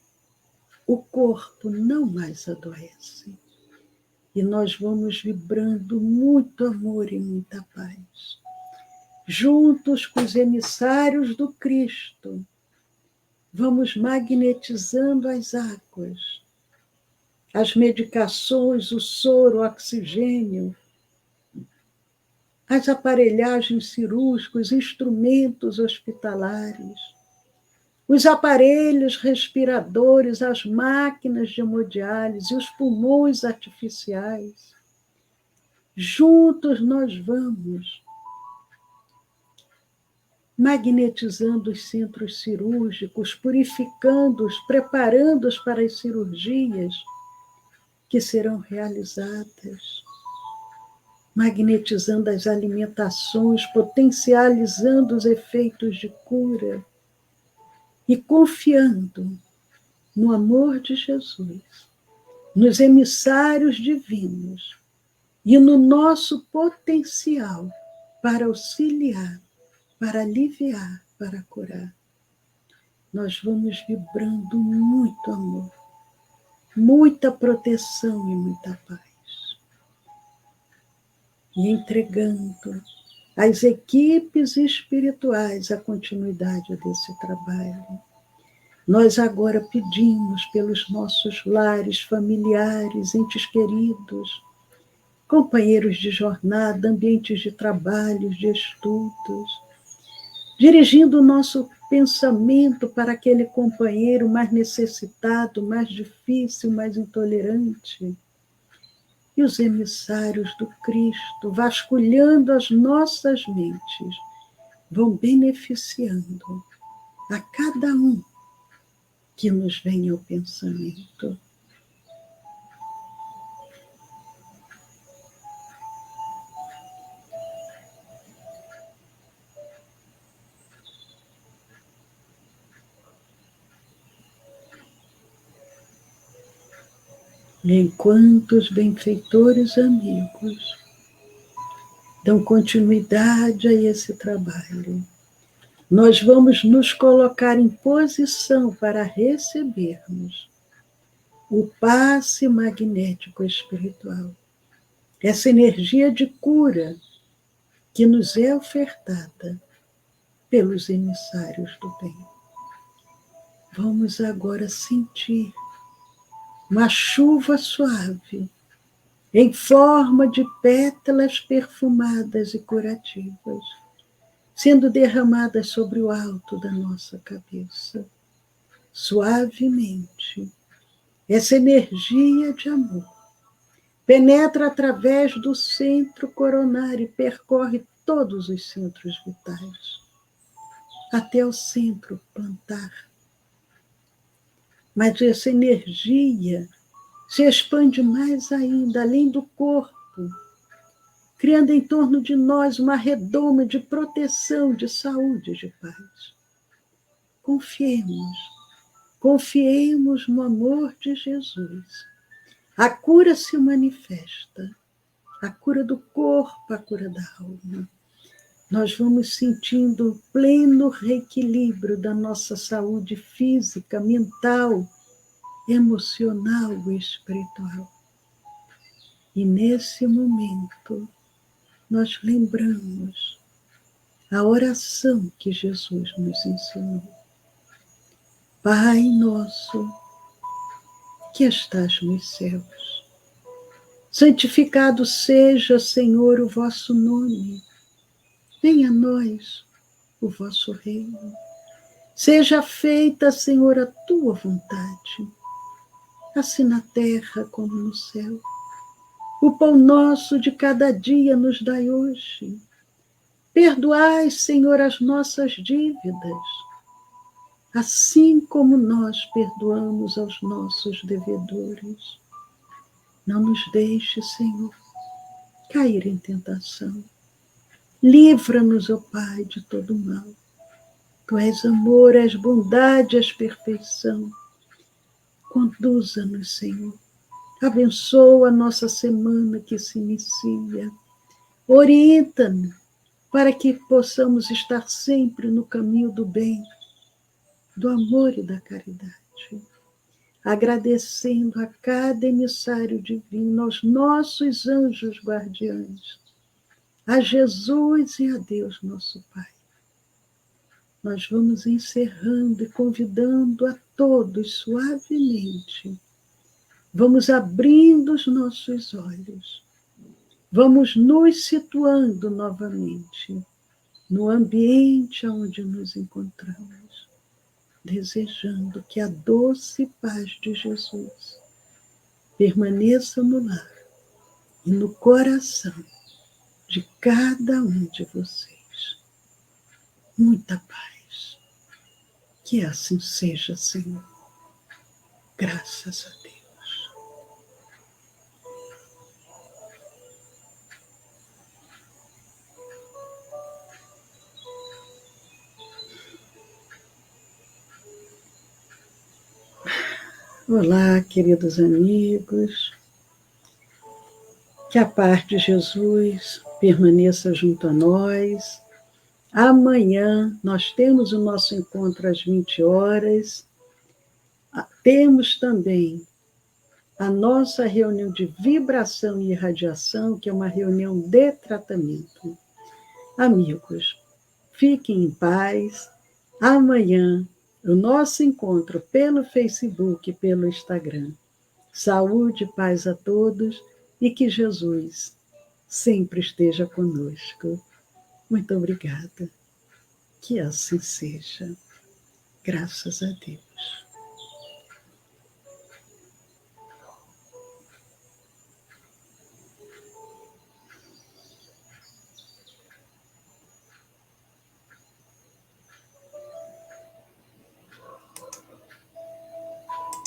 o corpo não mais adoece. E nós vamos vibrando muito amor e muita paz. Juntos com os emissários do Cristo, vamos magnetizando as águas, as medicações, o soro, o oxigênio, as aparelhagens cirúrgicas, instrumentos hospitalares, os aparelhos respiradores, as máquinas de hemodiálise, os pulmões artificiais. Juntos nós vamos magnetizando os centros cirúrgicos, purificando-os, preparando-os para as cirurgias que serão realizadas, magnetizando as alimentações, potencializando os efeitos de cura e confiando no amor de Jesus, nos emissários divinos e no nosso potencial para auxiliar, para aliviar, para curar. Nós vamos vibrando muito amor, muita proteção e muita paz. E entregando às equipes espirituais a continuidade desse trabalho. Nós agora pedimos pelos nossos lares, familiares, entes queridos, companheiros de jornada, ambientes de trabalho, de estudos, dirigindo o nosso pensamento para aquele companheiro mais necessitado, mais difícil, mais intolerante. E os emissários do Cristo, vasculhando as nossas mentes, vão beneficiando a cada um que nos venha ao pensamento. Enquanto os benfeitores amigos dão continuidade a esse trabalho, nós vamos nos colocar em posição para recebermos o passe magnético espiritual, essa energia de cura que nos é ofertada pelos emissários do bem. Vamos agora sentir uma chuva suave, em forma de pétalas perfumadas e curativas, sendo derramadas sobre o alto da nossa cabeça. Suavemente, essa energia de amor penetra através do centro coronário e percorre todos os centros vitais, até o centro plantar, mas essa energia se expande mais ainda, além do corpo, criando em torno de nós uma redoma de proteção, de saúde, de paz. Confiemos, confiemos no amor de Jesus. A cura se manifesta, a cura do corpo, a cura da alma. Nós vamos sentindo o pleno reequilíbrio da nossa saúde física, mental, emocional e espiritual. E nesse momento, nós lembramos a oração que Jesus nos ensinou. Pai nosso, que estás nos céus, santificado seja, Senhor, o vosso nome. Venha a nós o vosso reino. Seja feita, Senhor, a tua vontade, assim na terra como no céu. O pão nosso de cada dia nos dai hoje. Perdoai, Senhor, as nossas dívidas, assim como nós perdoamos aos nossos devedores. Não nos deixe, Senhor, cair em tentação. Livra-nos, ó Pai, de todo mal. Tu és amor, és bondade, és perfeição. Conduza-nos, Senhor. Abençoa a nossa semana que se inicia. Orienta-nos para que possamos estar sempre no caminho do bem, do amor e da caridade. Agradecendo a cada emissário divino, aos nossos anjos guardiães, a Jesus e a Deus, nosso Pai. Nós vamos encerrando e convidando a todos suavemente. Vamos abrindo os nossos olhos. Vamos nos situando novamente no ambiente onde nos encontramos, desejando que a doce paz de Jesus permaneça no lar e no coração de cada um de vocês. Muita paz. Que assim seja, Senhor. Graças a Deus. Olá, queridos amigos. Que a paz de Jesus permaneça junto a nós. Amanhã nós temos o nosso encontro às 20 horas. Temos também a nossa reunião de vibração e irradiação, que é uma reunião de tratamento. Amigos, fiquem em paz. Amanhã, o nosso encontro pelo Facebook e pelo Instagram. Saúde e paz a todos e que Jesus sempre esteja conosco. Muito obrigada. Que assim seja. Graças a Deus.